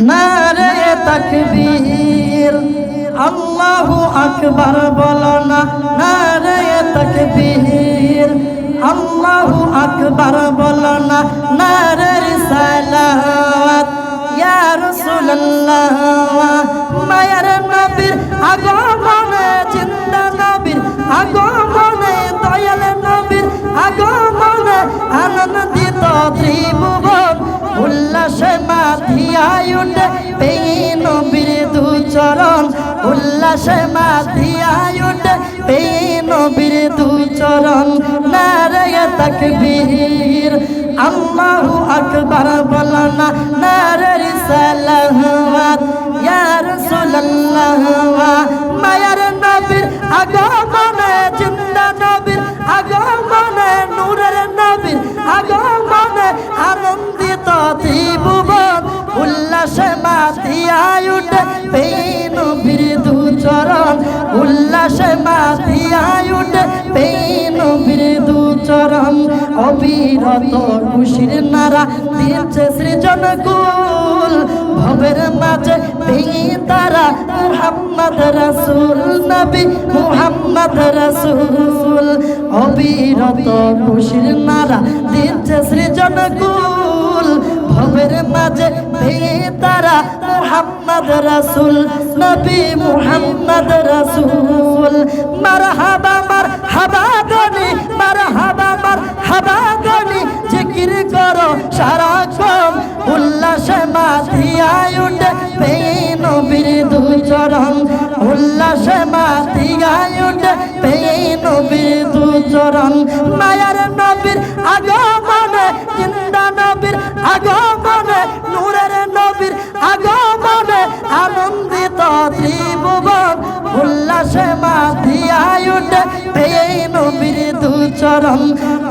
নারে তাকবীর, আল্লাহু আকবার বলো না। নারে তাকবীর, আল্লাহু আকবার বলো না। নারে রিসালাত ইয়া রাসূলুল্লাহ, মায়ার নবীর আগমনে, জিন্দা নবীর আগমনে, দয়াল নবীর আগমনে আনন্দিত ত্রিভুবন। উল্লাসে মাথিয়ায় উঠে পেয়ে নবীর দু চরণ। উল্লাসে মাথিয়ায় উঠে পেয়ে নবীর দু চরণ। নারে তাকবীর, আল্লাহু আকবার বলো না। নারে রিসালাত ইয়া রাসূলুল্লাহ, মায়ার নবীর আগমনে, জিন্দা নবীর আগমনে, নূরের নবীর আগমনে আনন্দিত ত্রিভুবন। উল্লাসে মাথিয়ায় উঠে পেয়ে নবীর দু চরণ। উল্লাসে মাথিয়ায় উঠে পেয়ে নবীর দু চরণ। অবিরত খুশির নারা দিচ্ছে সৃজন কুল। ভবের মাঝে পেয়ে তারা মুহাম্মদ রাসূল, নবী মুহাম্মদ রাসূল। অবিরত খুশির নারা দিচ্ছে সৃজন কুল। ভবের মাঝে পেয়ে তারা মুহাম্মদ রাসূল, নবী মুহাম্মদ রাসূল। মারহাবা মারহাবা ধ্বনি, মারহাবা মারহাবা ধ্বনি জিকির করো সারাক্ষণ। উল্লাসে মাথিয়ায় উঠে পেয়ে নবীর দু চরণ। উল্লাসে মাথিয়ায় উঠে পেয়ে নবীর দু চরণ। মায়ার নবীর আগমনে, জিন্দা নবীর আগমনে, নূরের নবীর আগমনে আনন্দিত ত্রিভুবন। উল্লাসে মাথিয়ায় উঠে পেয়ে নবীর দু চরণ।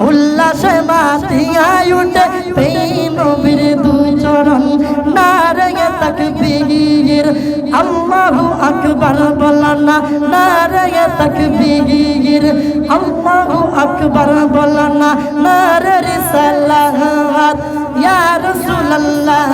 উল্লাসে মাথিয়ায় উঠে পেয়ে নবীর দু চরণ। নারে তাকবীর, আল্লাহু আকবার বলো না। নারে তাকবীর, আল্লাহু আকবার বলো না। নারে রিসালাত ইয়া রাসূলুল্লাহ,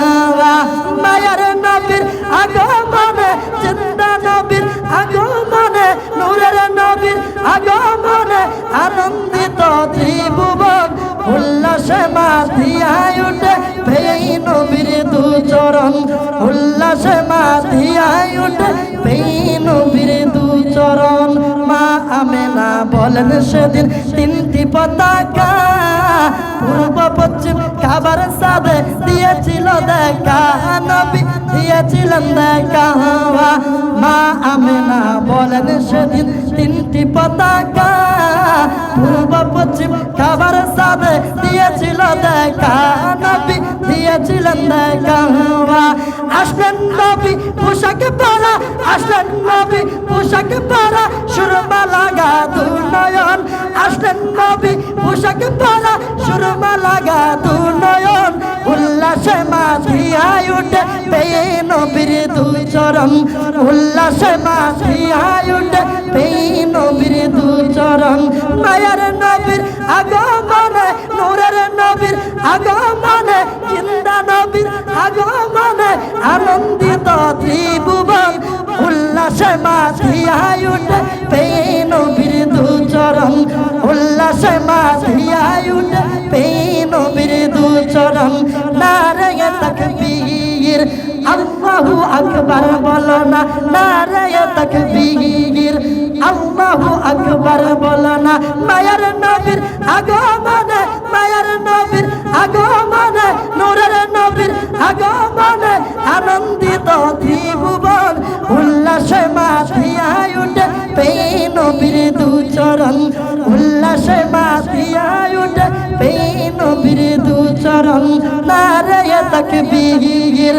মায়ার নবীর আগমনে, জিন্দা নবীর আগমনে, নূরের নবীর আগমনে আনন্দিত ত্রিভুবন। উল্লাসে মাথিয়ায় উঠে পেয়ে নবীর দু চরণ। উল্লাসে মাথিয়ায় উঠে পেয়ে নবীর দু চরণ। মা আমেনা বলেন সেদিন তিনটি পতাকা পূর্ব পশ্চিম কাবার সাথে দিয়েছিল দেখা, নবী দিয়েছিলেন দেখা। মা আমেনা বলেন সেদিন তিনটি পতাকা পূর্ব পশ্চিম কাবার সাথে দিয়েছিল দেখা, নবী দিয়েছিলেন দেখা। আসলেন নবী পোশাক পরা, আসলেন নবী পোশাক পরা, সুরমা লাগা দু নয়ন। আসলেন নবী পোশাক পরা, সুরমা লাগা দু নয়ন। উল্লাসে মাথিয়ায় উঠে পেয়ে নবীর দু চরণ। উল্লাসে মাথিয়ায় উঠে পেয়ে নবীর দু চরণ। মায়ার নবীর আগমনে, নূরের নবীর আগমনে, জিন্দা নবীর আগমনে আনন্দিত ত্রিভুবন। উল্লাসে মাথিয়ায় উঠে পেয়ে নবীর দু চরণ। উল্লাসে মাথিয়ায় উঠে পেয়ে নবীর দু চরণ। নারে তাকবীর, আল্লাহু আকবার বলো না। নারে তাকবীর, আল্লাহু আকবার বলো না। মায়ার নবীর আগমনে, মায়ার নবীর আগমনে, নূরের নবীর আগমনে আনন্দিত ত্রিভুবন। উল্লাসে মাথিয়ায় উঠে পেয়ে নবীর দু চরণ। উল্লাসে মাথিয়ায় উঠে পেয়ে নবীর দু চরণ। নারে তাকবীর,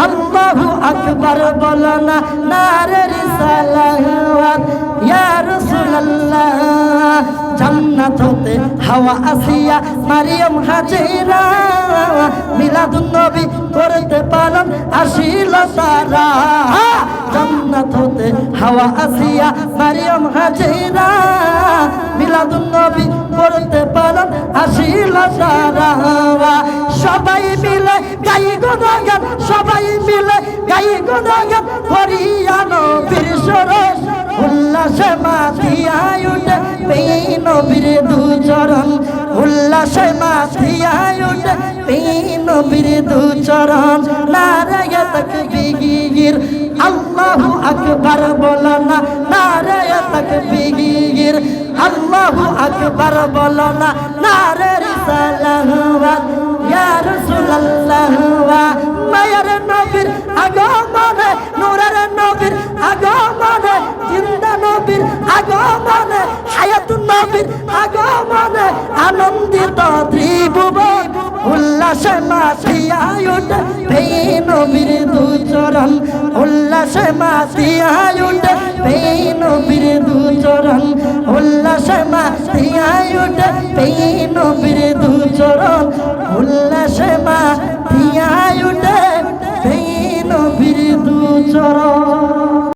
আল্লাহু আকবার বলো না। নারে রিসালাত ইয়া রাসূলুল্লাহ, জান্নাত হতে হাওয়া আসিয়া মারিয়াম হাজেরা মিলাদুন নবী করতে পালন আসিল তারা। জান্নাত জান্নাত হতে হাওয়া আসিয়া মারিয়াম হাজেরা মিলাদুন নবী করতে পারেন আসিল সারা সবাই মিলে গাই গুণগান সবাই মিলে গাই গুণগান করিয়া নবীর শরণ উল্লাসে মাথিয়া উঠে পেয়ে নবীর দুচরণ উল্লাসে মাথিয়া উঠে পেয়ে নবীর দুচরণ নারায়ে তাকবীর আল্লাহু আকবার বলনা নারায়ে তাকবীর আল্লাহু আকবার বলনা নারে রিসালাত ইয়া রাসূলুল্লাহ মায়ের নবীর আগমনে নূরের নবীর আগমনে জিন্দা নবীর আগমনে হায়াতুন নবীর আগমনে আনন্দিত ত্রিভুবন উল্লাসে মাথিয়া উঠে পেয়ে নবীর দুচরণ উল্লাসে মাথিয়া উঠে পেয়ে নবীর দুচরণ উল্লাসে মাথিয়া উঠে পেয়ে নবীর দুচরণ উল্লাসে মাথিয়া উঠে পেয়ে নবীর দুচরণ